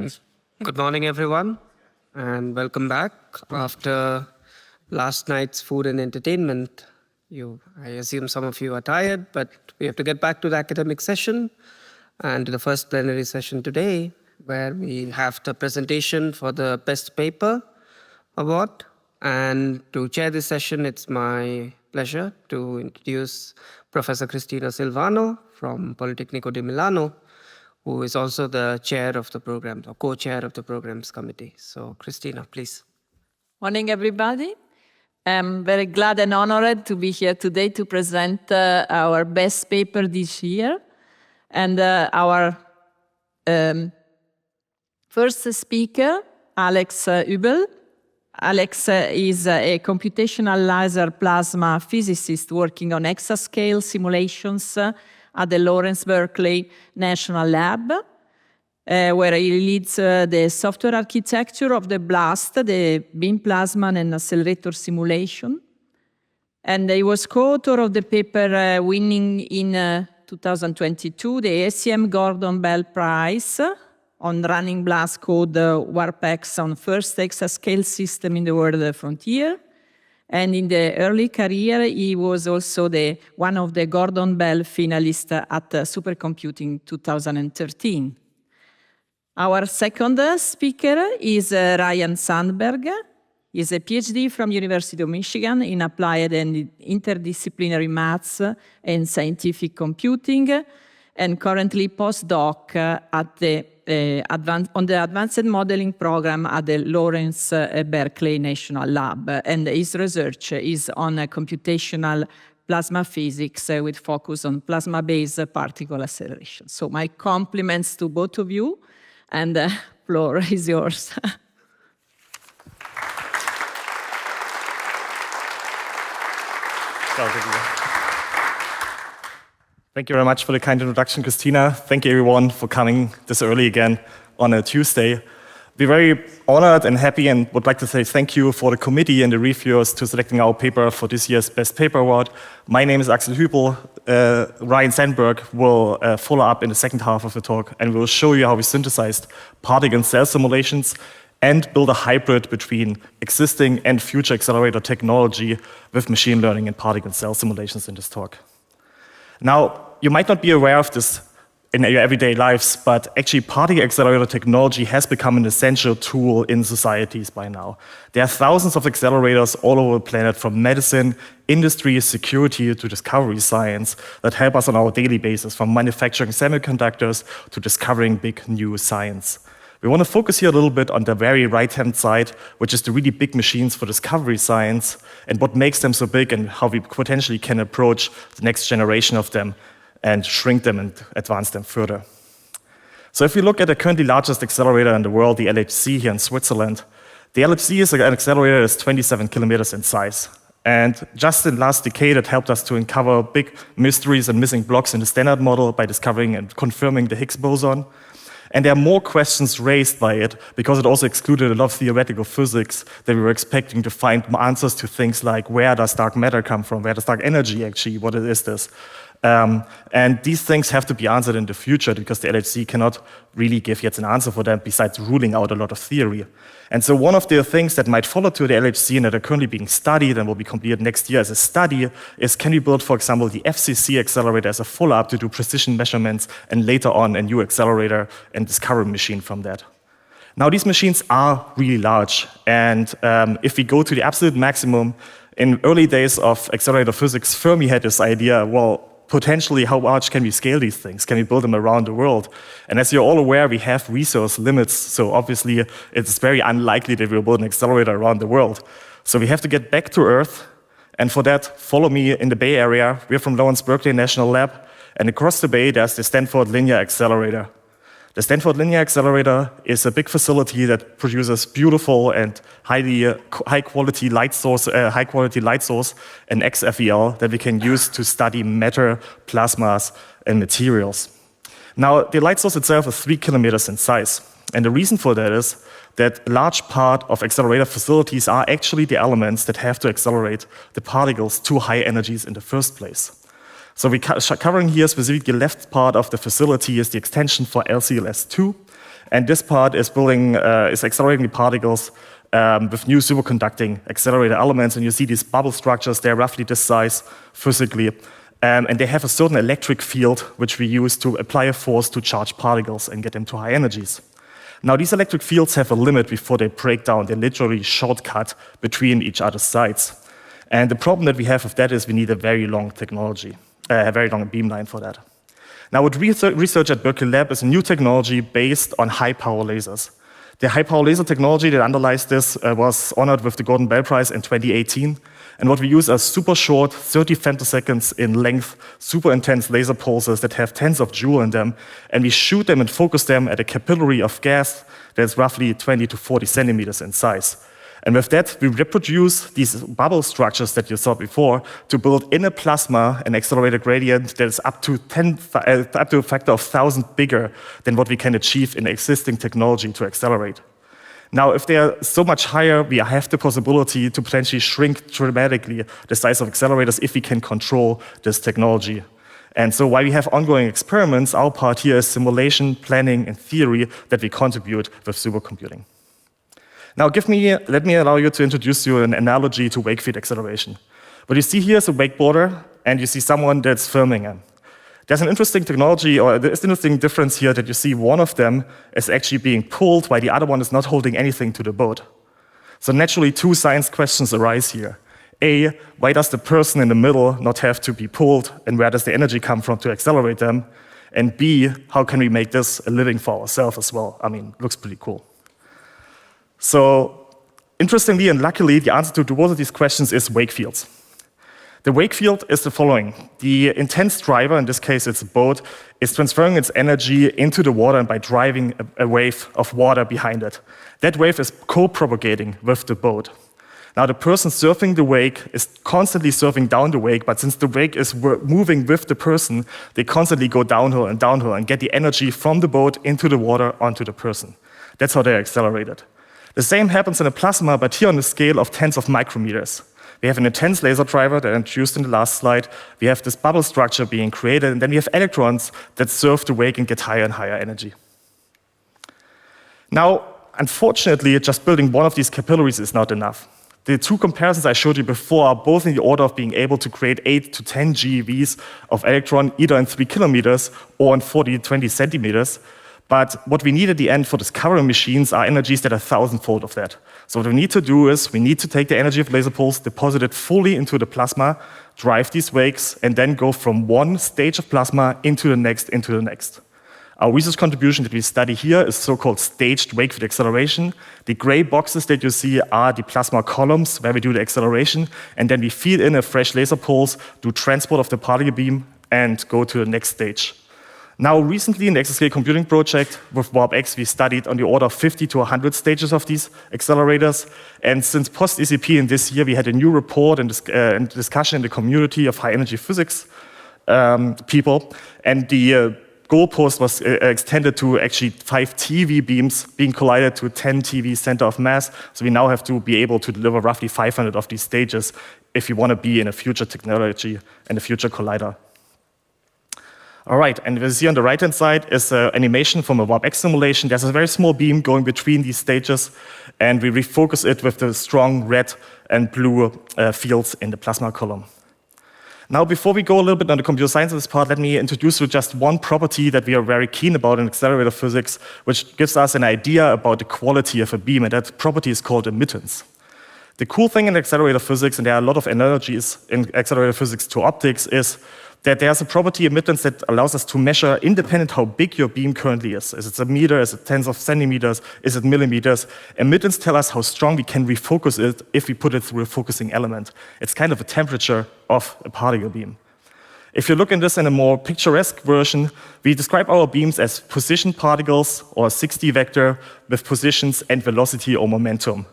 Good morning, everyone, and welcome back. After last night's food and entertainment, I assume some of you are tired, but we have to get back to the academic session and to the first plenary session today, where we have the presentation for the Best Paper Award. And to chair this session, it's my pleasure to introduce Professor Cristina Silvano from Politecnico di Milano, who is also the chair of the program, or co-chair of the programs committee. So, Cristina, please. Morning, everybody. I'm very glad and honored to be here today to present our best paper this year. And our first speaker, Alex Huebl. Alex is a computational laser plasma physicist working on exascale simulations at the Lawrence Berkeley National Lab, where he leads the software architecture of the BLAST, the beam plasma and accelerator simulation. And he was co-author of the paper winning in 2022 the ACM Gordon Bell Prize on running BLAST code WarpX on first exascale system in the world frontier. And in the early career, he was also one of the Gordon Bell finalists at Supercomputing 2013. Our second speaker is Ryan Sandberg. He's a PhD from University of Michigan in applied and interdisciplinary maths and scientific computing, and currently postdoc on the advanced modeling program at the Lawrence Berkeley National Lab. And his research is on computational plasma physics with focus on plasma-based particle acceleration. So my compliments to both of you, and the floor is yours. Thank you very much for the kind introduction, Cristina. Thank you, everyone, for coming this early again on a Tuesday. We're very honored and happy and would like to say thank you for the committee and the reviewers to selecting our paper for this year's Best Paper Award. My name is Axel Huebl. Ryan Sandberg will follow up in the second half of the talk, and we'll show you how we synthesized particle and cell simulations and build a hybrid between existing and future accelerator technology with machine learning and particle and cell simulations in this talk. Now, you might not be aware of this in your everyday lives, but actually particle accelerator technology has become an essential tool in societies by now. There are thousands of accelerators all over the planet, from medicine, industry, security to discovery science, that help us on our daily basis, from manufacturing semiconductors to discovering big new science. We want to focus here a little bit on the very right-hand side, which is the really big machines for discovery science and what makes them so big and how we potentially can approach the next generation of them and shrink them and advance them further. So if we look at the currently largest accelerator in the world, the LHC here in Switzerland, the LHC is an accelerator that's 27 kilometers in size. And just in the last decade, it helped us to uncover big mysteries and missing blocks in the standard model by discovering and confirming the Higgs boson. And there are more questions raised by it because it also excluded a lot of theoretical physics that we were expecting to find answers to things like, where does dark matter come from? Where does dark energy actually, what is this? And these things have to be answered in the future because the LHC cannot really give yet an answer for them besides ruling out a lot of theory. And so one of the things that might follow to the LHC and that are currently being studied and will be completed next year as a study is, can we build, for example, the FCC accelerator as a follow-up to do precision measurements and later on a new accelerator and discovery machine from that. Now, these machines are really large. And if we go to the absolute maximum, in early days of accelerator physics, Fermi had this idea, well, potentially, how large can we scale these things? Can we build them around the world? And as you're all aware, we have resource limits. So obviously, it's very unlikely that we'll build an accelerator around the world. So we have to get back to Earth. And for that, follow me in the Bay Area. We're from Lawrence Berkeley National Lab. And across the Bay, there's the Stanford Linear Accelerator. The Stanford Linear Accelerator is a big facility that produces beautiful and high quality light source and XFEL that we can use to study matter, plasmas, and materials. Now, the light source itself is 3 kilometers in size, and the reason for that is that a large part of accelerator facilities are actually the elements that have to accelerate the particles to high energies in the first place. So we're covering here specifically the left part of the facility is the extension for LCLS2. And this part is is accelerating the particles with new superconducting accelerator elements. And you see these bubble structures, they're roughly this size physically. And they have a certain electric field, which we use to apply a force to charge particles and get them to high energies. Now, these electric fields have a limit before they break down. They literally shortcut between each other's sides. And the problem that we have with that is we need a very long technology, a very long beamline for that. Now, what research at Berkeley Lab is a new technology based on high-power lasers. The high-power laser technology that underlies this was honored with the Gordon Bell Prize in 2018. And what we use are super short, 30 femtoseconds in length, super intense laser pulses that have tens of joules in them. And we shoot them and focus them at a capillary of gas that's roughly 20 to 40 centimeters in size. And with that, we reproduce these bubble structures that you saw before to build in a plasma an accelerator gradient that is up to a factor of 1,000 bigger than what we can achieve in existing technology to accelerate. Now, if they are so much higher, we have the possibility to potentially shrink dramatically the size of accelerators if we can control this technology. And so while we have ongoing experiments, our part here is simulation, planning, and theory that we contribute with supercomputing. Now, let me allow you to introduce you an analogy to wake field acceleration. What you see here is a wakeboarder, and you see someone that's filming him. There's an interesting technology, or there's an interesting difference here that you see one of them is actually being pulled while the other one is not holding anything to the boat. So naturally, two science questions arise here. A, why does the person in the middle not have to be pulled, and where does the energy come from to accelerate them? And B, how can we make this a living for ourselves as well? I mean, looks pretty cool. So interestingly and luckily, the answer to both of these questions is wake fields. The wake field is the following. The intense driver, in this case it's a boat, is transferring its energy into the water by driving a wave of water behind it. That wave is co-propagating with the boat. Now the person surfing the wake is constantly surfing down the wake, but since the wake is moving with the person, they constantly go downhill and get the energy from the boat into the water onto the person. That's how they're accelerated. The same happens in a plasma, but here on the scale of tens of micrometers. We have an intense laser driver that I introduced in the last slide. We have this bubble structure being created, and then we have electrons that surf the wake and get higher and higher energy. Now, unfortunately, just building one of these capillaries is not enough. The two comparisons I showed you before are both in the order of being able to create 8 to 10 GeVs of electron, either in 3 kilometers or in 40 to 20 centimeters. But what we need at the end for discovery machines are energies that are 1,000-fold of that. So what we need to do is we need to take the energy of laser pulse, deposit it fully into the plasma, drive these wakes, and then go from one stage of plasma into the next. Our research contribution that we study here is so-called staged wake field acceleration. The gray boxes that you see are the plasma columns where we do the acceleration, and then we feed in a fresh laser pulse, do transport of the particle beam, and go to the next stage. Now, recently in the Exascale computing project with WarpX, we studied on the order of 50 to 100 stages of these accelerators. And since post-ECP in this year, we had a new report and discussion in the community of high-energy physics people. And the goalpost was extended to actually 5 TV beams being collided to 10 TV center of mass. So we now have to be able to deliver roughly 500 of these stages if you want to be in a future technology and a future collider. All right, and what you see on the right-hand side is an animation from a WarpX simulation. There's a very small beam going between these stages, and we refocus it with the strong red and blue fields in the plasma column. Now, before we go a little bit on the computer sciences part, let me introduce you just one property that we are very keen about in accelerator physics, which gives us an idea about the quality of a beam, and that property is called emittance. The cool thing in accelerator physics, and there are a lot of analogies in accelerator physics to optics, is that there's a property emittance that allows us to measure independent how big your beam currently is. Is it a meter? Is it tens of centimeters? Is it millimeters? Emittance tells us how strong we can refocus it if we put it through a focusing element. It's kind of a temperature of a particle beam. If you look at this in a more picturesque version, we describe our beams as position particles or 6D vector with positions and velocity or momentum.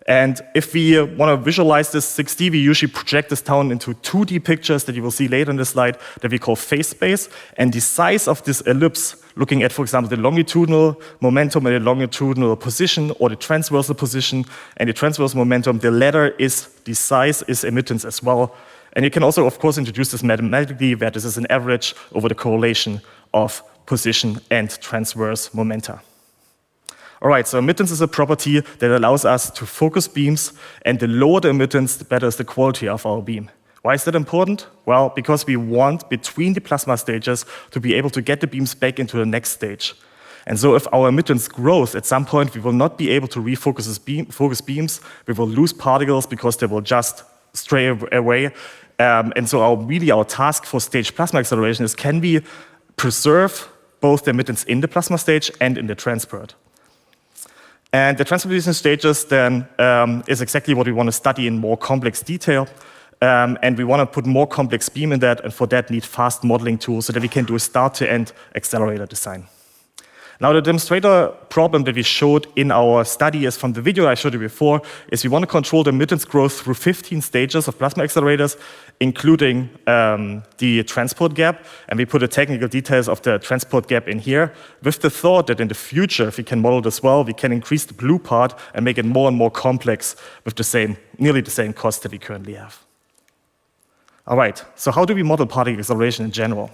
And if we want to visualize this 6D, we usually project this down into 2D pictures that you will see later in the slide that we call phase space. And the size of this ellipse, looking at, for example, the longitudinal momentum and the longitudinal position or the transversal position and the transversal momentum, the latter is the size is emittance as well. And you can also, of course, introduce this mathematically, where this is an average over the correlation of position and transverse momenta. All right, so emittance is a property that allows us to focus beams, and the lower the emittance, the better is the quality of our beam. Why is that important? Well, because we want between the plasma stages to be able to get the beams back into the next stage. And so if our emittance grows, at some point we will not be able to refocus focus beams, we will lose particles because they will just stray away. And so our task for stage plasma acceleration is, can we preserve both the emittance in the plasma stage and in the transport? And the transportation stages then is exactly what we want to study in more complex detail. And we want to put more complex beam in that, and for that need fast modeling tools so that we can do a start-to-end accelerator design. Now, the demonstrator problem that we showed in our study is from the video I showed you before, is we want to control the emittance growth through 15 stages of plasma accelerators, including the transport gap. And we put the technical details of the transport gap in here, with the thought that in the future, if we can model this well, we can increase the blue part and make it more and more complex with nearly the same cost that we currently have. All right, so how do we model particle acceleration in general?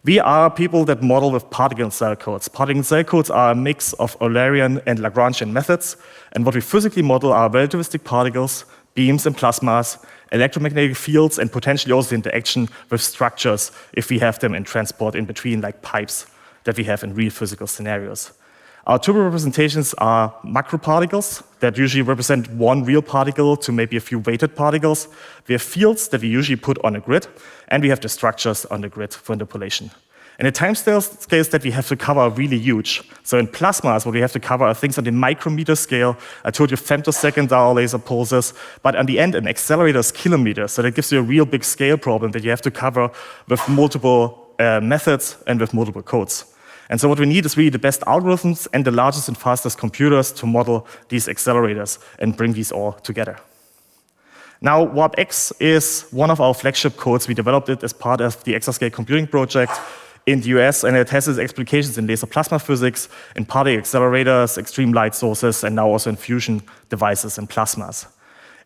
We are people that model with particle and cell codes. Particle and cell codes are a mix of Eulerian and Lagrangian methods, and what we physically model are relativistic particles, beams and plasmas, electromagnetic fields, and potentially also interaction with structures if we have them in transport in between, like pipes that we have in real physical scenarios. Our turbo representations are macroparticles that usually represent one real particle to maybe a few weighted particles. We have fields that we usually put on a grid, and we have the structures on the grid for interpolation. And the time scales that we have to cover are really huge. So in plasmas, what we have to cover are things on the micrometer scale. I told you femtosecond are laser pulses, but on the end, an accelerator is kilometers. So that gives you a real big scale problem that you have to cover with multiple methods and with multiple codes. And so what we need is really the best algorithms and the largest and fastest computers to model these accelerators and bring these all together. Now, WarpX is one of our flagship codes. We developed it as part of the Exascale computing project in the US, and it has its applications in laser plasma physics, in particle accelerators, extreme light sources, and now also in fusion devices and plasmas.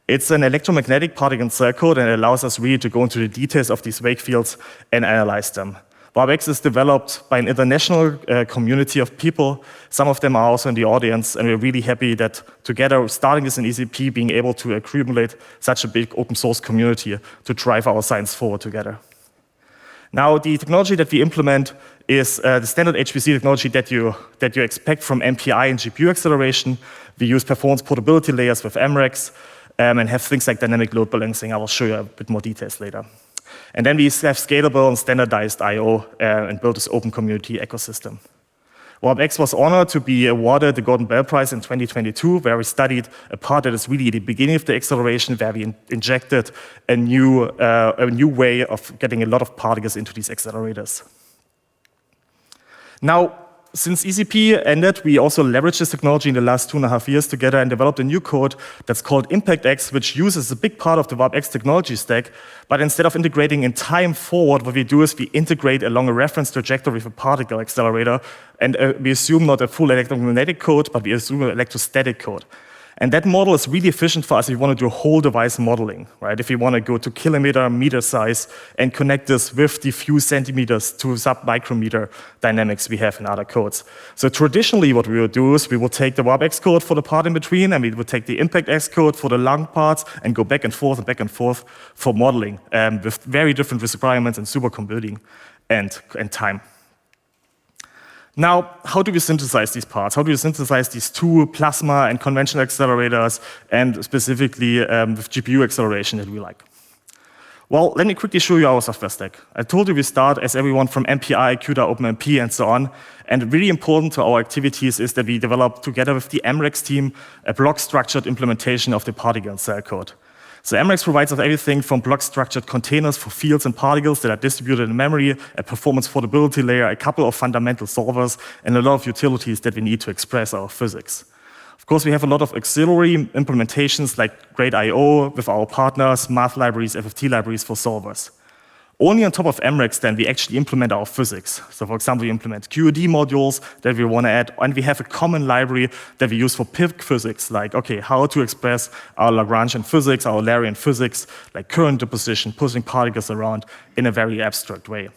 It's an electromagnetic particle and cell code, and it allows us really to go into the details of these wake fields and analyze them. WarpX is developed by an international community of people. Some of them are also in the audience, and we're really happy that together, starting this in ECP, being able to accumulate such a big open source community to drive our science forward together. Now, the technology that we implement is the standard HPC technology that you expect from MPI and GPU acceleration. We use performance portability layers with MREX and have things like dynamic load balancing. I will show you a bit more details later. And then we have scalable and standardized I/O and build this open community ecosystem. WarpX was honored to be awarded the Gordon Bell Prize in 2022, where we studied a part that is really the beginning of the acceleration, where we injected a new way of getting a lot of particles into these accelerators. Now, since ECP ended, we also leveraged this technology in the last 2.5 years together and developed a new code that's called ImpactX, which uses a big part of the WarpX technology stack. But instead of integrating in time forward, what we do is we integrate along a reference trajectory of a particle accelerator. And we assume not a full electromagnetic code, but we assume an electrostatic code. And that model is really efficient for us if we want to do whole device modeling, right? If we want to go to kilometer, meter size, and connect this with the few centimeters to sub-micrometer dynamics we have in other codes. So traditionally, what we will do is we will take the WarpX code for the part in between, and we will take the ImpactX code for the long parts, and go back and forth for modeling with very different requirements and supercomputing and time. Now, how do we synthesize these parts? How do we synthesize these two plasma and conventional accelerators, and specifically with GPU acceleration that we like? Well, let me quickly show you our software stack. I told you we start as everyone from MPI, CUDA, OpenMP, and so on. And really important to our activities is that we develop together with the MREX team a block-structured implementation of the particle and cell code. So MREX provides us everything from block-structured containers for fields and particles that are distributed in memory, a performance portability layer, a couple of fundamental solvers, and a lot of utilities that we need to express our physics. Of course, we have a lot of auxiliary implementations like Great I/O with our partners, math libraries, FFT libraries for solvers. Only on top of MREX, then, we actually implement our physics. So, for example, we implement QED modules that we want to add, and we have a common library that we use for PIV physics, like, okay, how to express our Lagrangian physics, our Eulerian physics, like current deposition, pushing particles around in a very abstract way.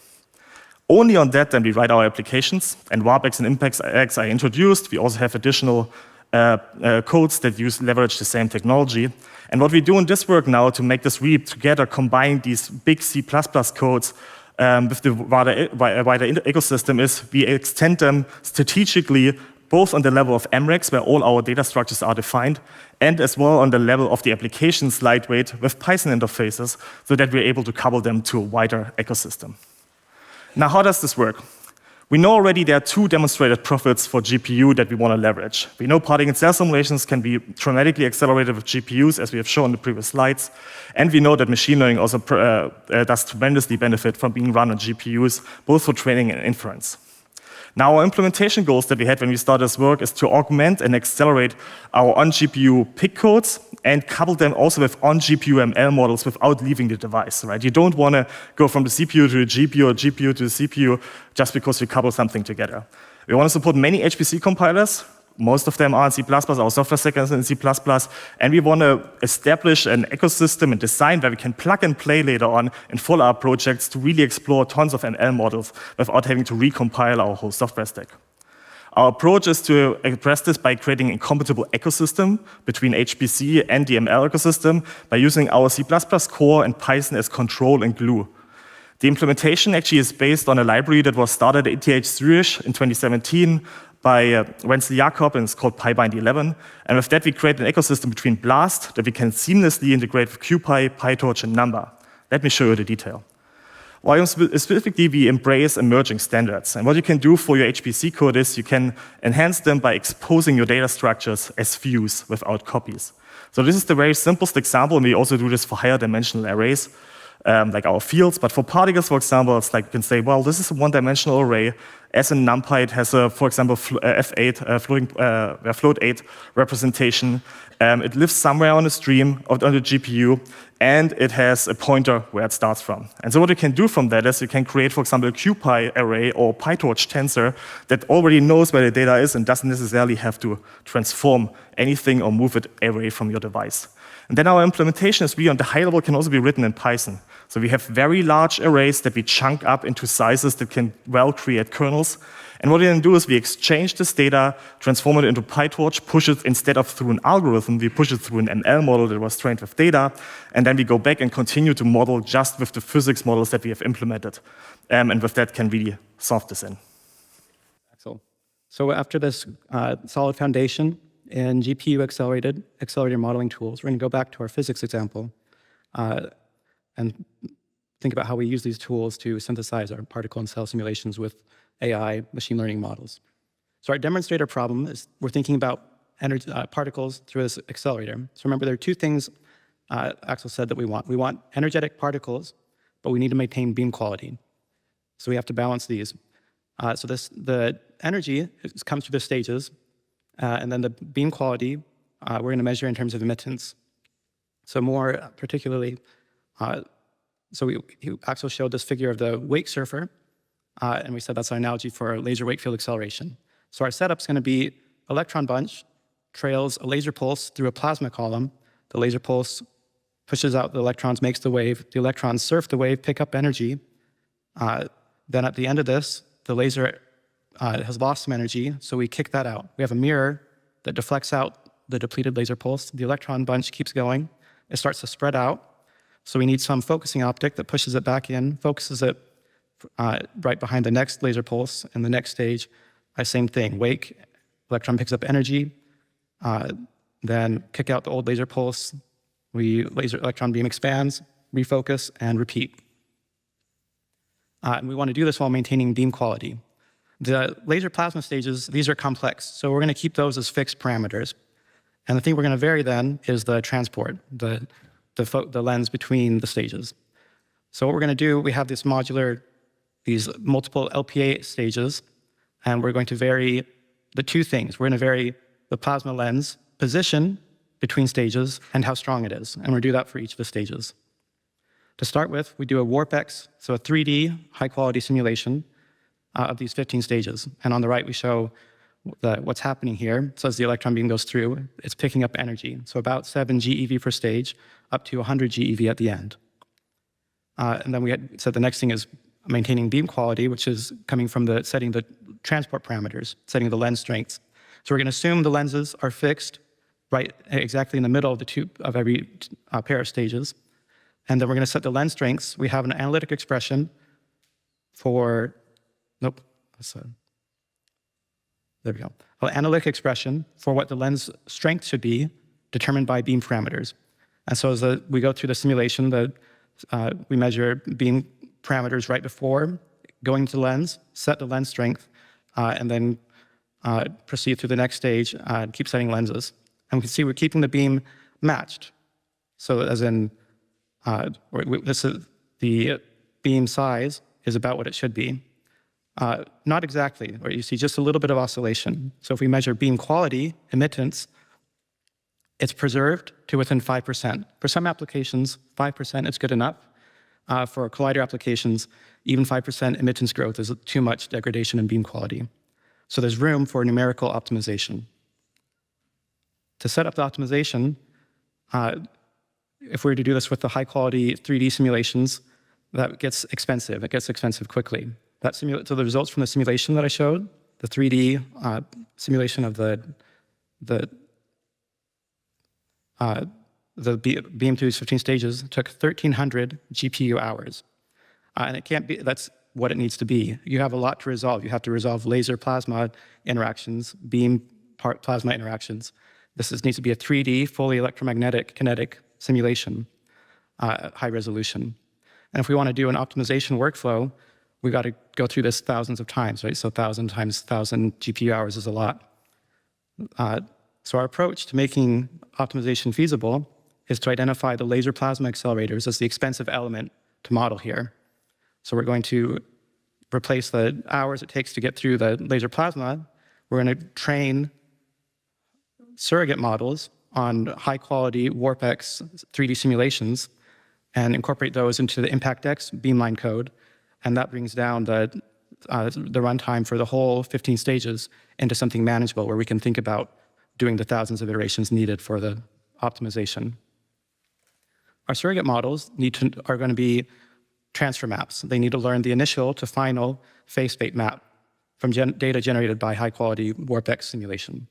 Only on that, then we write our applications, and warpx and impactx are introduced. We also have additional codes that leverage the same technology. And what we do in this work now to make this really together, combine these big C++ codes with the wider ecosystem, is we extend them strategically both on the level of MREX, where all our data structures are defined, and as well on the level of the applications lightweight with Python interfaces, so that we're able to couple them to a wider ecosystem. Now, how does this work? We know already there are two demonstrated profits for GPU that we want to leverage. We know particle cell simulations can be dramatically accelerated with GPUs, as we have shown in the previous slides. And we know that machine learning also does tremendously benefit from being run on GPUs, both for training and inference. Now, our implementation goals that we had when we started this work is to augment and accelerate our on-GPU PIC codes and couple them also with on-GPU ML models without leaving the device, right? You don't want to go from the CPU to the GPU or GPU to the CPU just because you couple something together. We want to support many HPC compilers. Most of them are in C++, our software stack is in C++, and we want to establish an ecosystem and design where we can plug and play later on in follow-up projects to really explore tons of ML models without having to recompile our whole software stack. Our approach is to address this by creating a compatible ecosystem between HPC and the ML ecosystem by using our C++ core and Python as control and glue. The implementation actually is based on a library that was started at ETH Zurich in 2017 by Wenzel Jakob, and it's called PyBind 11. And with that, we create an ecosystem between BLAST that we can seamlessly integrate with QPy, PyTorch, and Number. Let me show you the detail. Well, specifically, we embrace emerging standards. And what you can do for your HPC code is you can enhance them by exposing your data structures as views without copies. So this is the very simplest example, and we also do this for higher dimensional arrays, like our fields. But for particles, for example, it's like you can say, well, this is a one-dimensional array. As in NumPy, it has a, for example, F8, float 8 representation. It lives somewhere on the stream on the GPU, and it has a pointer where it starts from. And so what you can do from that is you can create, for example, a QPy array or PyTorch tensor that already knows where the data is and doesn't necessarily have to transform anything or move it away from your device. And then our implementation is really on the high level can also be written in Python. So we have very large arrays that we chunk up into sizes that can well create kernels. And what we then do is we exchange this data, transform it into PyTorch, push it instead of through an algorithm, we push it through an ML model that was trained with data, and then we go back and continue to model just with the physics models that we have implemented. And with that can really solve this in. Axel. So after this solid foundation in GPU accelerator modeling tools, we're going to go back to our physics example and think about how we use these tools to synthesize our particle and cell simulations with AI machine learning models. So our demonstrator problem is we're thinking about particles through this accelerator. So remember, there are two things Axel said that we want. We want energetic particles, but we need to maintain beam quality. So we have to balance these. So the energy comes through the stages, and then the beam quality we're going to measure in terms of emittance. So more particularly, Axel showed this figure of the wake surfer, and we said that's our analogy for laser wake field acceleration. So our setup's going to be electron bunch trails a laser pulse through a plasma column. The laser pulse pushes out the electrons, makes the wave. The electrons surf the wave, pick up energy. Then at the end of this, the laser has lost some energy, so we kick that out. We have a mirror that deflects out the depleted laser pulse. The electron bunch keeps going. It starts to spread out. So we need some focusing optic that pushes it back in, focuses it right behind the next laser pulse. In the next stage, same thing. Wake, electron picks up energy, then kick out the old laser pulse. Laser electron beam expands, refocus, and repeat. And we want to do this while maintaining beam quality. The laser plasma stages, these are complex, so we're going to keep those as fixed parameters. And the thing we're going to vary then is the transport, the lens between the stages. So what we're going to do, we have these multiple LPA stages, and we're going to vary the two things. We're going to vary the plasma lens position between stages and how strong it is, and we'll do that for each of the stages. To start with, we do a warpx, so a 3D high-quality simulation of these 15 stages. And on the right, we show what's happening here. So as the electron beam goes through, it's picking up energy. So about 7 GeV per stage, up to 100 GeV at the end. And then we said the next thing is maintaining beam quality, which is coming from setting the transport parameters, setting the lens strengths. So we're going to assume the lenses are fixed right exactly in the middle of every pair of stages. And then we're going to set the lens strengths. We have an analytic expression for, there we go. An analytic expression for what the lens strength should be determined by beam parameters. And so as we go through the simulation, we measure beam parameters right before going to the lens, set the lens strength, and then proceed through the next stage and keep setting lenses. And we can see we're keeping the beam matched. So as in, the beam size is about what it should be. Not exactly, or you see just a little bit of oscillation. So if we measure beam quality, emittance, it's preserved to within 5%. For some applications, 5% is good enough. For collider applications, even 5% emittance growth is too much degradation in beam quality. So there's room for numerical optimization. To set up the optimization, if we were to do this with the high-quality 3D simulations, that gets expensive. It gets expensive quickly. So the results from the simulation that I showed, the 3D simulation of the beam through 15 stages took 1,300 GPU hours. And it can't be, that's what it needs to be. You have a lot to resolve. You have to resolve laser plasma interactions, beam plasma interactions. This needs to be a 3D, fully electromagnetic kinetic simulation at high resolution. And if we want to do an optimization workflow, we've got to go through this thousands of times, right? So 1,000 times 1,000 GPU hours is a lot. So our approach to making optimization feasible is to identify the laser plasma accelerators as the expensive element to model here. So we're going to replace the hours it takes to get through the laser plasma. We're going to train surrogate models on high-quality WarpX 3D simulations and incorporate those into the ImpactX beamline code. And that brings down the runtime for the whole 15 stages into something manageable where we can think about doing the thousands of iterations needed for the optimization. Our surrogate models are going to be transfer maps. They need to learn the initial to final phase space map from data generated by high-quality WarpX simulation.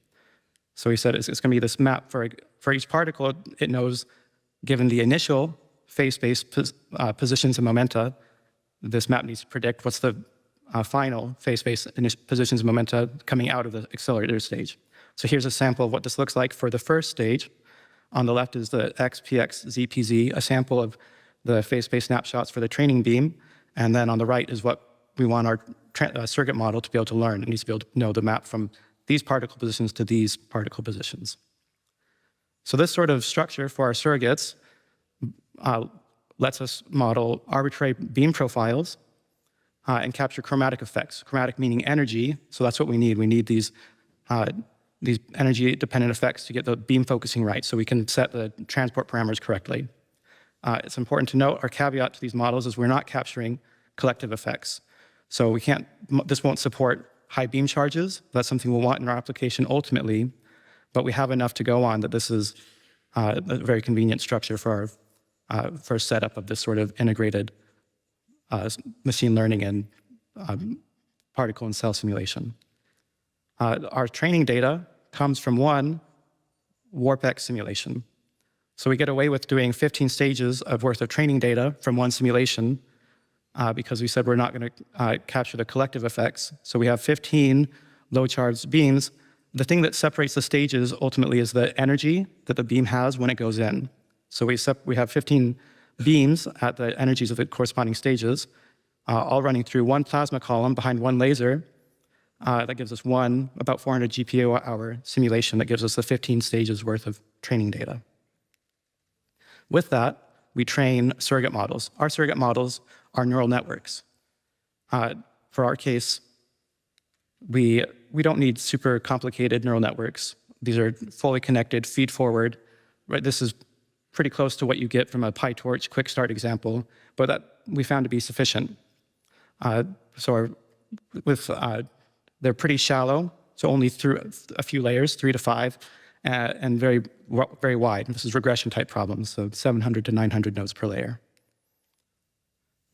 So we said it's going to be this map for each particle. It knows, given the initial phase space positions and momenta, this map needs to predict what's the final phase space positions and momenta coming out of the accelerator stage. So here's a sample of what this looks like for the first stage. On the left is the XPX ZPZ, a sample of the phase space snapshots for the training beam. And then on the right is what we want our surrogate model to be able to learn. It needs to be able to know the map from these particle positions to these particle positions. So this sort of structure for our surrogates lets us model arbitrary beam profiles and capture chromatic effects. Chromatic meaning energy, so that's what we need. We need these energy-dependent effects to get the beam focusing right so we can set the transport parameters correctly. It's important to note our caveat to these models is we're not capturing collective effects. So this won't support high beam charges. That's something we'll want in our application ultimately, but we have enough to go on that this is a very convenient structure for our first setup of this sort of integrated machine learning and particle and cell simulation. Our training data comes from one WarpX simulation. So we get away with doing 15 stages worth of training data from one simulation because we said we're not going to capture the collective effects. So we have 15 low-charged beams. The thing that separates the stages ultimately is the energy that the beam has when it goes in. So we have 15 beams at the energies of the corresponding stages, all running through one plasma column behind one laser. That gives us about 400 GPU hour simulation that gives us the 15 stages worth of training data. With that, we train surrogate models. Our surrogate models are neural networks. For our case, we don't need super complicated neural networks. These are fully connected, feed forward. Right? This is pretty close to what you get from a PyTorch quick start example, but that we found to be sufficient. They're pretty shallow, so only through a few layers, 3 to 5, and very, very wide. This is regression type problems, so 700 to 900 nodes per layer.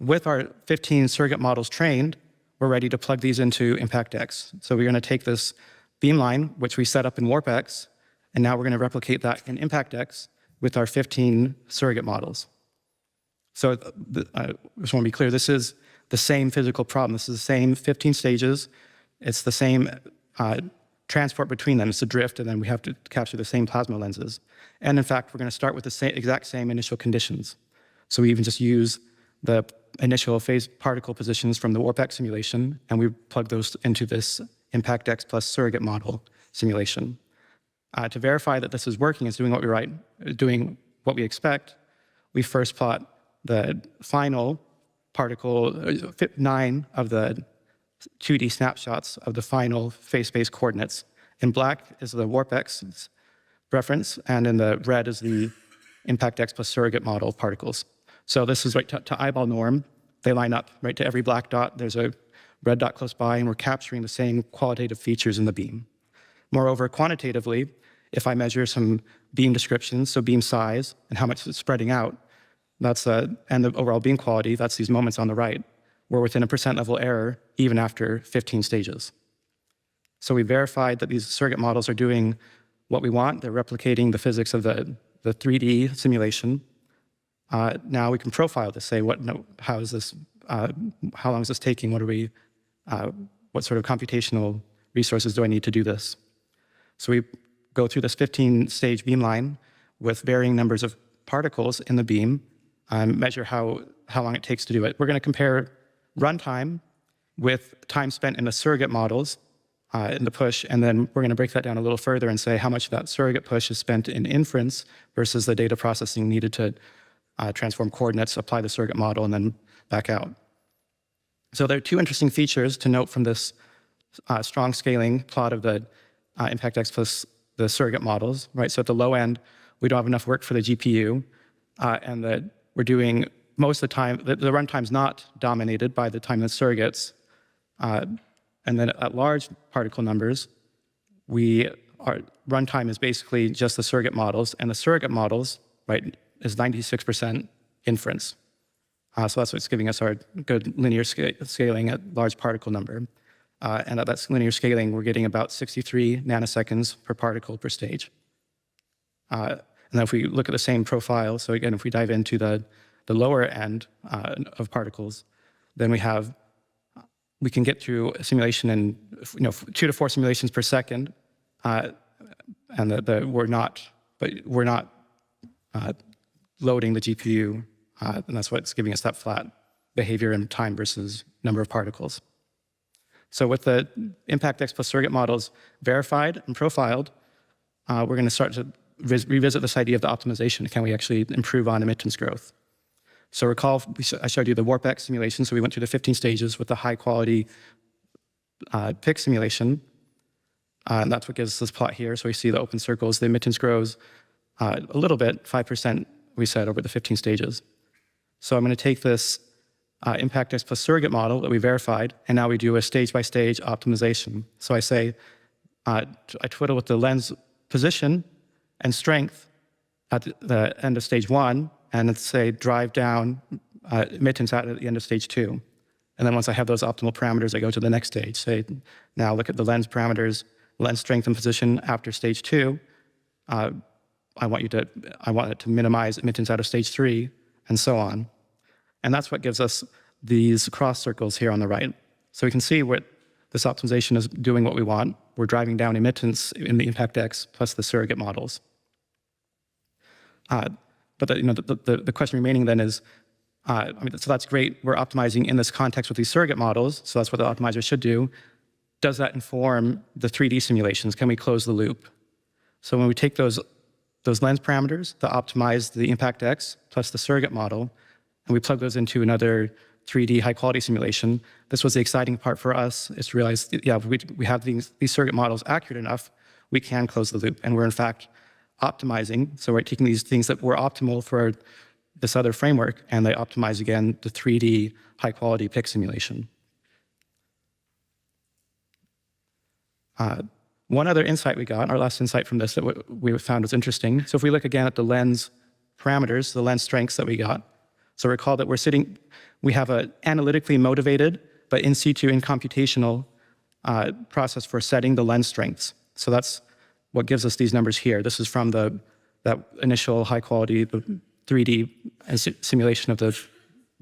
With our 15 surrogate models trained, we're ready to plug these into ImpactX. So we're going to take this beamline, which we set up in WarpX, and now we're going to replicate that in ImpactX with our 15 surrogate models. So I just want to be clear, this is the same physical problem. This is the same 15 stages. It's the same transport between them. It's a drift, and then we have to capture the same plasma lenses. And in fact, we're going to start with the exact same initial conditions. So we even just use the initial phase particle positions from the WarpX simulation, and we plug those into this ImpactX plus surrogate model simulation. To verify that this is working, is doing what we expect, we first plot the final particle, 9 of the 2D snapshots of the final phase space coordinates. In black is the WarpX reference, and in the red is the ImpactX plus surrogate model particles. So this is right to eyeball norm. They line up right to every black dot. There's a red dot close by, and we're capturing the same qualitative features in the beam. Moreover, quantitatively, if I measure some beam descriptions, so beam size and how much it's spreading out, and the overall beam quality, that's these moments on the right, we're within a % level error even after 15 stages. So we verified that these surrogate models are doing what we want. They're replicating the physics of the 3D simulation. Now we can profile this, say, how long is this taking? What sort of computational resources do I need to do this? So we go through this 15-stage beamline with varying numbers of particles in the beam and measure how long it takes to do it. We're going to compare runtime with time spent in the surrogate models in the push, and then we're going to break that down a little further and say how much of that surrogate push is spent in inference versus the data processing needed to transform coordinates, apply the surrogate model, and then back out. So there are 2 interesting features to note from this strong scaling plot of the ImpactX plus the surrogate models, right? So at the low end, we don't have enough work for the GPU, and that we're doing most of the time, the runtime's not dominated by the time the surrogates. And then at large particle numbers, our runtime is basically just the surrogate models, and the surrogate models, right, is 96% inference. So that's what's giving us our good linear scaling at large particle number. And at that linear scaling, we're getting about 63 nanoseconds per particle per stage. And then if we look at the same profile, so again, if we dive into the lower end of particles, then we can get through a simulation in 2 to 4 simulations per second, and we're not loading the GPU, and that's what's giving us that flat behavior in time versus number of particles. So with the ImpactX plus surrogate models verified and profiled, we're going to start to revisit this idea of the optimization. Can we actually improve on emittance growth? So recall, I showed you the WarpX simulation, so we went through the 15 stages with the high-quality PIC simulation, and that's what gives us this plot here. So we see the open circles, the emittance grows a little bit, 5%, we said, over the 15 stages. So I'm going to take this ImpactX plus surrogate model that we verified, and now we do a stage-by-stage optimization. So I say, I twiddle with the lens position and strength at the end of stage 1, and let's say drive down emittance out at the end of stage 2. And then once I have those optimal parameters, I go to the next stage. Say, now look at the lens parameters, lens strength and position after stage 2. I want it to minimize emittance out of stage 3, and so on. And that's what gives us these cross circles here on the right. So we can see what this optimization is doing what we want. We're driving down emittance in the ImpactX plus the surrogate models. But the question remaining then is, so that's great. We're optimizing in this context with these surrogate models, so that's what the optimizer should do. Does that inform the 3D simulations? Can we close the loop? So when we take those lens parameters that optimize the ImpactX plus the surrogate model, and we plug those into another 3D high-quality simulation, this was the exciting part for us, is to realize, yeah, we have these surrogate models accurate enough, we can close the loop. And we're in fact optimizing, so we're taking these things that were optimal for this other framework, and they optimize, again, the 3D high-quality PIC simulation. One other insight we got, our last insight from this that we found was interesting. So if we look again at the lens parameters, the lens strengths that we got, So recall that we have an analytically motivated, but in situ in computational process for setting the lens strengths. So that's what gives us these numbers here. This is from that initial high quality, the 3D simulation of the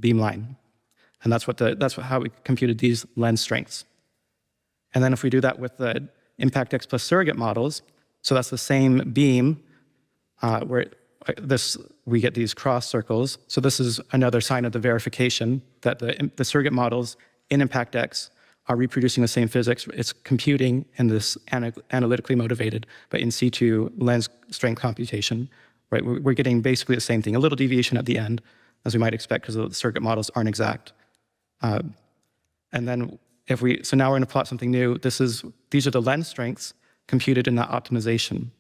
beamline. And that's how we computed these lens strengths. And then if we do that with the ImpactX plus surrogate models, so that's the same beam where we get these cross circles. So this is another sign of the verification that the surrogate models in ImpactX are reproducing the same physics. It's computing in this analytically motivated, but in situ lens strength computation. Right? We're getting basically the same thing, a little deviation at the end, as we might expect, because the surrogate models aren't exact. And then so now we're going to plot something new. These are the lens strengths computed in that optimization.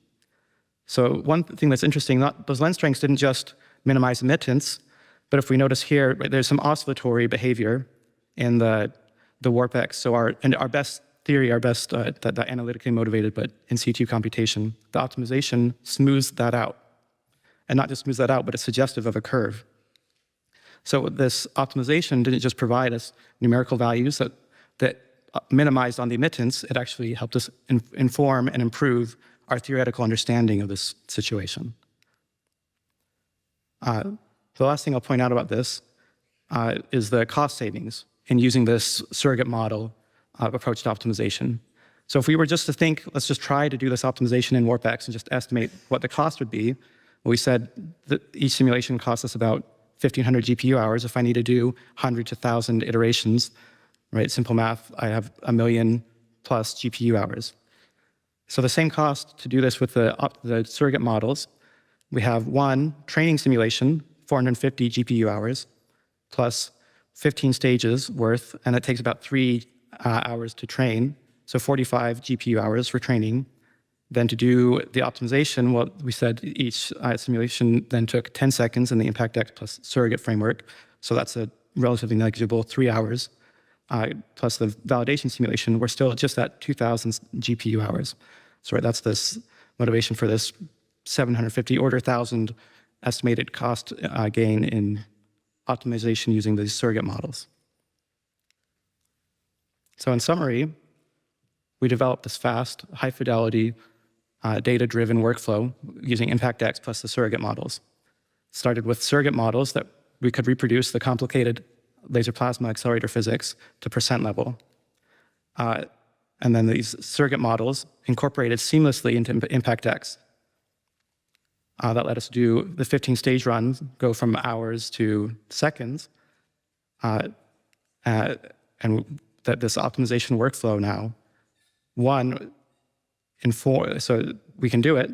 So one thing that's interesting, those lens strengths didn't just minimize emittance, but if we notice here, right, there's some oscillatory behavior in the WarpX. So our best theory, that analytically motivated but in situ computation, the optimization smooths that out. And not just smooths that out, but it's suggestive of a curve. So this optimization didn't just provide us numerical values that minimized on the emittance, it actually helped us inform and improve our theoretical understanding of this situation. The last thing I'll point out about this is the cost savings in using this surrogate model approach to optimization. So if we were just to think, let's just try to do this optimization in WarpX and just estimate what the cost would be, we said that each simulation costs us about 1,500 GPU hours. If I need to do 100 to 1,000 iterations, right, simple math, I have 1 million plus GPU hours. So the same cost to do this with the surrogate models, we have one training simulation, 450 GPU hours, plus 15 stages worth, and it takes about 3 hours to train, so 45 GPU hours for training. Then to do the optimization, well, we said each simulation then took 10 seconds in the ImpactX plus surrogate framework, so that's a relatively negligible 3 hours. Plus the validation simulation, we're still just at 2,000 GPU hours. So right, that's this motivation for this 750 order 1,000 estimated cost gain in optimization using these surrogate models. So in summary, we developed this fast, high fidelity, data-driven workflow using ImpactX plus the surrogate models. Started with surrogate models that we could reproduce the complicated laser plasma accelerator physics to percent level. And then these surrogate models incorporated seamlessly into ImpactX. That let us do the 15-stage runs, go from hours to seconds, and that this optimization workflow now, so we can do it,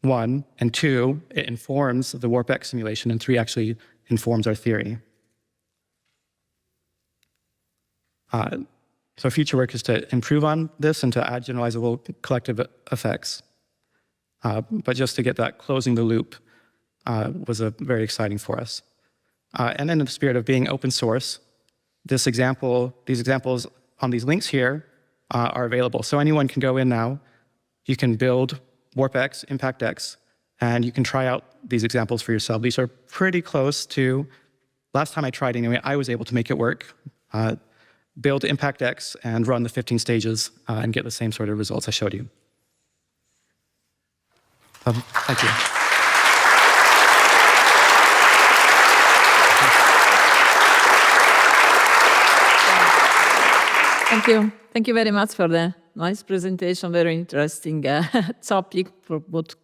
1, and 2, it informs the WarpX simulation, and 3 actually informs our theory. So future work is to improve on this and to add generalizable collective effects. But just to get that closing the loop was very exciting for us. And then in the spirit of being open source, these examples on these links here are available. So anyone can go in now. You can build WarpX, ImpactX, and you can try out these examples for yourself. These are pretty close to, last time I tried anyway, I was able to make it work. Build ImpactX and run the 15 stages and get the same sort of results I showed you. Thank you. Thank you. Thank you very much for the nice presentation. Very interesting topic for both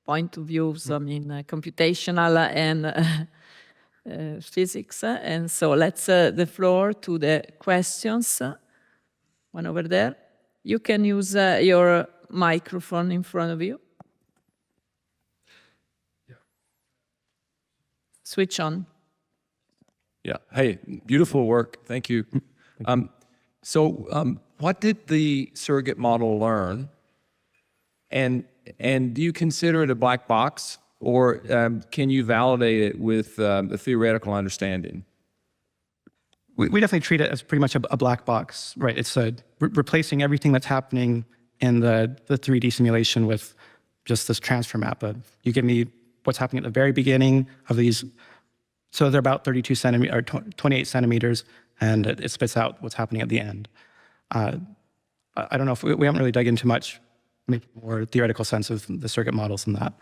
point of views, I mean, computational and physics. And so let's the floor to the questions. One over there. You can use your microphone in front of you. Switch on. Yeah. Hey, beautiful work. Thank you. What did the surrogate model learn? And do you consider it a black box, or can you validate it with a theoretical understanding? We definitely treat it as pretty much a black box, right? It's replacing everything that's happening in the 3D simulation with just this transfer map. You give me what's happening at the very beginning of these So they're about 32 centimeters or 28 centimeters, and it spits out what's happening at the end. I don't know if we haven't really dug into much, maybe more theoretical sense of the circuit models than that.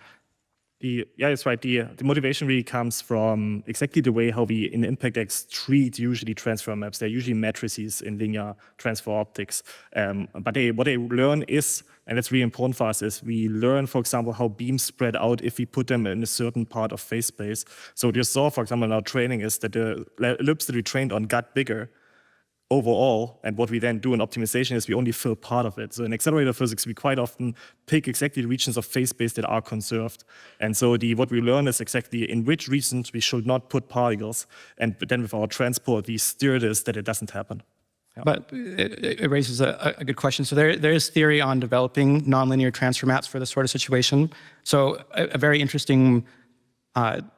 Yeah, it's right. The motivation really comes from exactly the way how we in ImpactX treat usually transfer maps. They're usually matrices in linear transfer optics. But what they learn is, and that's really important for us, is we learn, for example, how beams spread out if we put them in a certain part of phase space. So what you saw, for example, in our training is that the ellipse that we trained on got bigger overall, and what we then do in optimization is we only fill part of it. So in accelerator physics, we quite often pick exactly the regions of phase space that are conserved. And so what we learn is exactly in which regions we should not put particles, and then with our transport, we steer this that it doesn't happen. But it raises a good question. So there is theory on developing nonlinear transfer maps for this sort of situation. So a very interesting,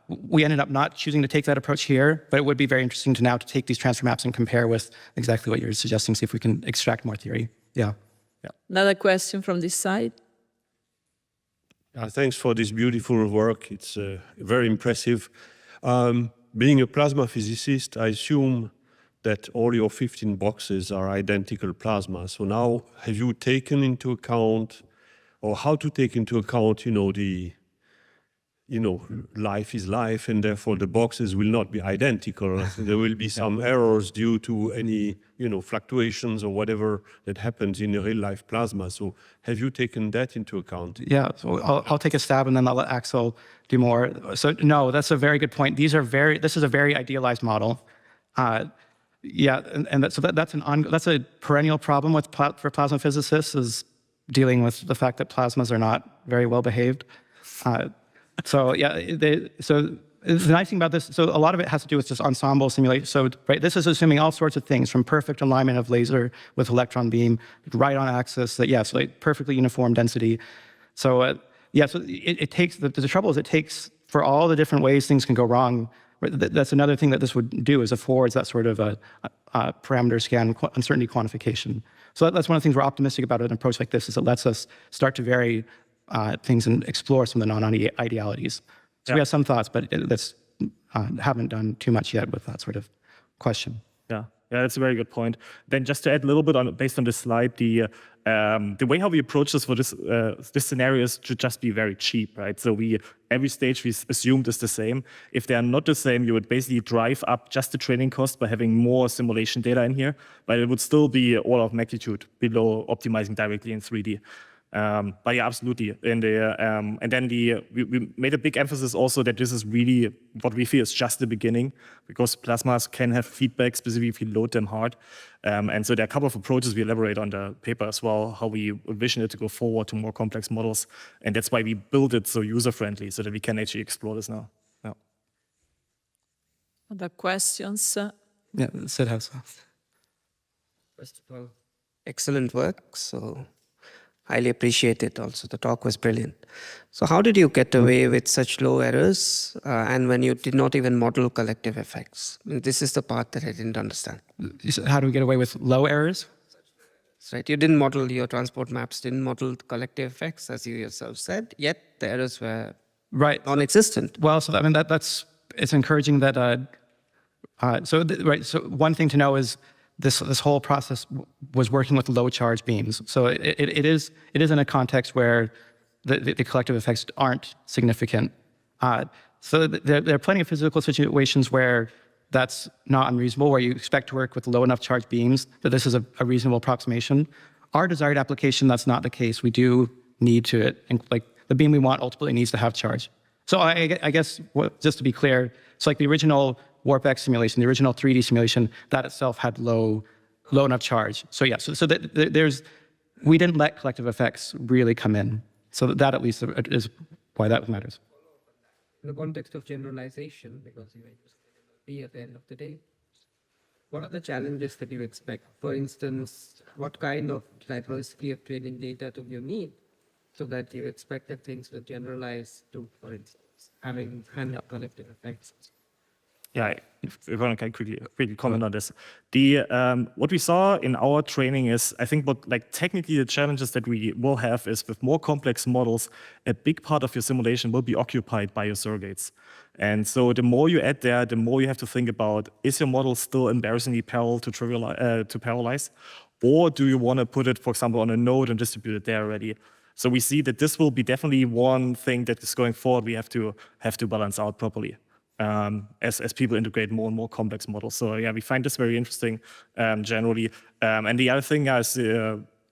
we ended up not choosing to take that approach here, but it would be very interesting to now to take these transfer maps and compare with exactly what you're suggesting, see if we can extract more theory. Yeah. Another question from this side. Thanks for this beautiful work. It's very impressive. Being a plasma physicist, I assume that all your 15 boxes are identical plasma. So now, have you taken into account, or how to take into account, life is life, and therefore the boxes will not be identical. There will be some errors due to any, fluctuations or whatever that happens in a real-life plasma. So have you taken that into account? Yeah, so I'll take a stab and then I'll let Axel do more. So no, that's a very good point. This is a very idealized model. That's a perennial problem for plasma physicists, is dealing with the fact that plasmas are not very well behaved. So the nice thing about this, so a lot of it has to do with just ensemble simulation. So this is assuming all sorts of things, from perfect alignment of laser with electron beam, right on axis, perfectly uniform density. So it takes, the trouble is it takes, for all the different ways things can go wrong, that's another thing that this would do, is affords that sort of a parameter scan uncertainty quantification. So that's one of the things we're optimistic about an approach like this, is it lets us start to vary things and explore some of the non-idealities. So we have some thoughts, but haven't done too much yet with that sort of question. Yeah, that's a very good point. Then just to add a little bit based on this slide, the way how we approach this for this scenario is to just be very cheap, right? So every stage we assumed is the same. If they are not the same, you would basically drive up just the training cost by having more simulation data in here, but it would still be order of magnitude below optimizing directly in 3D. But yeah, absolutely. And then we made a big emphasis also that this is really what we feel is just the beginning, because plasmas can have feedback, specifically if you load them hard. And so there are a couple of approaches we elaborate on the paper as well, how we envision it to go forward to more complex models. And that's why we build it so user-friendly, so that we can actually explore this now. Yeah. Other questions? Yeah, Sid has. First of all, excellent work. So highly appreciate it also. The talk was brilliant. So how did you get away with such low errors and when you did not even model collective effects? This is the part that I didn't understand. How do we get away with low errors? That's right. You didn't model your transport maps, didn't model collective effects, as you yourself said, yet the errors were non-existent. Well, so I mean, it's encouraging that, so one thing to know is this whole process was working with low charge beams. So it is in a context where the collective effects aren't significant. So there are plenty of physical situations where that's not unreasonable, where you expect to work with low enough charge beams that this is a reasonable approximation. Our desired application, that's not the case. We do need to, like, the beam we want ultimately needs to have charge. So I guess, just to be clear, so like the original WarpX simulation, the original 3D simulation, that itself had low enough charge. So yeah, so we didn't let collective effects really come in. So that at least is why that matters. In the context of generalization, because you be at the end of the day, what are the challenges that you expect? For instance, what kind of diversity of training data do you need so that you expect that things will generalize to, for instance, having hand collective effects? Yeah, if I can quickly comment on this. What we saw in our training is, I think technically the challenges that we will have is with more complex models, a big part of your simulation will be occupied by your surrogates. And so the more you add there, the more you have to think about, is your model still embarrassingly parallel to parallelize? Or do you want to put it, for example, on a node and distribute it there already? So we see that this will be definitely one thing that is going forward we have to balance out properly. As people integrate more and more complex models. So yeah, we find this very interesting generally. And the other thing is,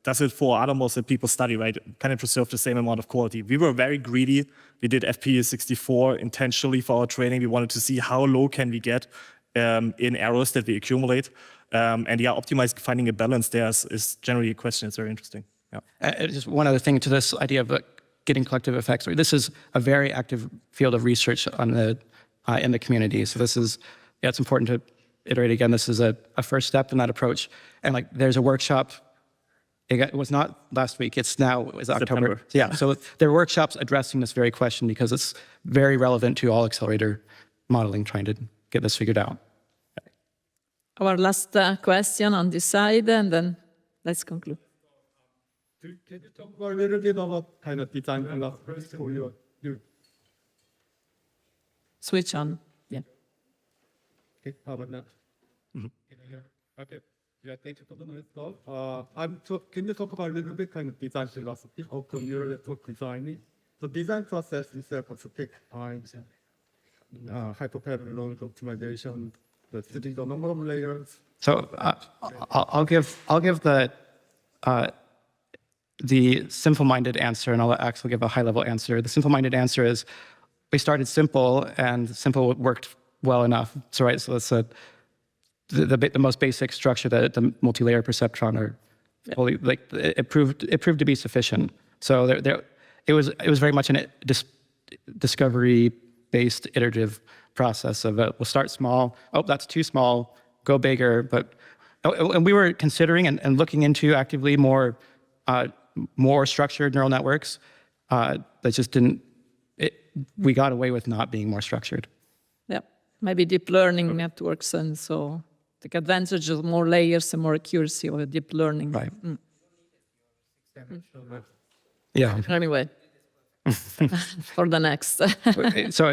does it for other models that people study, right? Can it preserve the same amount of quality? We were very greedy. We did PASC24 intentionally for our training. We wanted to see how low can we get in errors that we accumulate. And yeah, finding a balance there is generally a question that's very interesting. Yeah. Just one other thing to this idea of getting collective effects. This is a very active field of research in the community. So this is, it's important to iterate again. This is a first step in that approach. And there's a workshop. It was not last week. It's now October. September. Yeah. So there are workshops addressing this very question because it's very relevant to all accelerator modeling, trying to get this figured out. Our last question on this side, and then let's conclude. Can you talk about a little bit about kind of design and for your Switch on. Yeah. Okay, how about now? Okay. Yeah, thank you for the nice talk. Can you talk about a little bit kind of design philosophy of the neural network designing? The design process itself also takes time, hyperparallel optimization, the number of layers. So I'll give the simple-minded answer, and I'll let Axel give a high-level answer. The simple-minded answer is we started simple, and simple worked well enough. So right, so that's the most basic structure that the multi-layer perceptron or fully, it proved to be sufficient. So it was very much a discovery-based iterative process of we'll start small. Oh, that's too small. Go bigger. And we were considering and looking into actively more structured neural networks. That just didn't. We got away with not being more structured. Yeah, maybe deep learning networks, and so take advantage of more layers and more accuracy of a deep learning. Right. Yeah. Anyway, for the next. So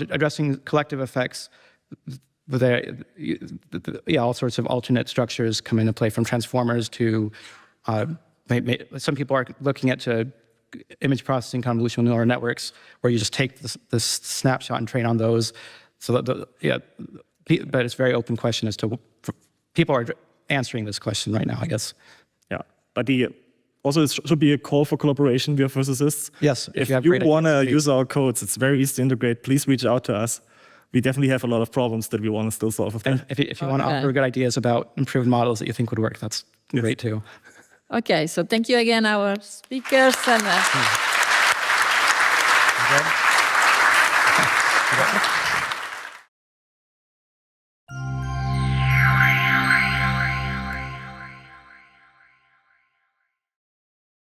addressing collective effects, all sorts of alternate structures come into play, from transformers to some people are looking at image processing convolutional neural networks, where you just take this snapshot and train on those. So but it's a very open question as to people are answering this question right now, I guess. Yeah, but also it should be a call for collaboration with physicists. Yes, if you want to use our codes, it's very easy to integrate. Please reach out to us. We definitely have a lot of problems that we want to still solve with that. If you want to offer good ideas about improved models that you think would work, that's great too. Okay, so thank you again, our speakers. And,